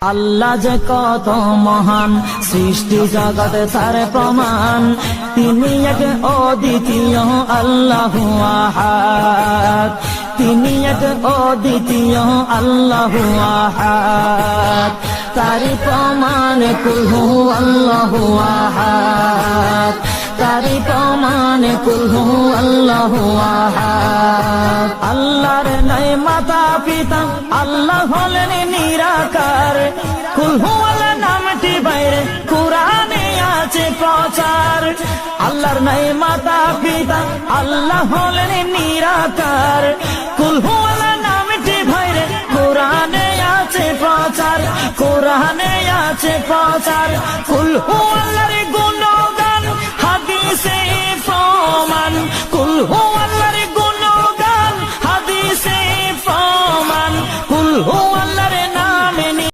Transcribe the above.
আল্লাহ যে কত মহান, সৃষ্টি জগতে তার প্রমাণ। তিনি এক অদ্বিতীয় আল্লাহু আহাদ, তিনি এক অদ্বিতীয় আল্লাহু আহাদ। তারি প্রমাণ কুল হু আল্লাহু আহাদ, তারি প্রমাণ কুল হু আল্লাহু আহাদ। আল্লাহর নাই মাতা পিতা, আল্লাহ হলেন নিরাকার। কুল হু আল্লাহ নামটি বাইরে কুরআনে আছে প্রচার। আল্লাহর নাই মাতা পিতা, আল্লাহ হলেন নিরাকার। কুল হু আল্লাহ নামটি বাইরে কুরআনে আছে প্রচার, কুরআনে আছে প্রচার। কুল হু আল্লাহর গুণ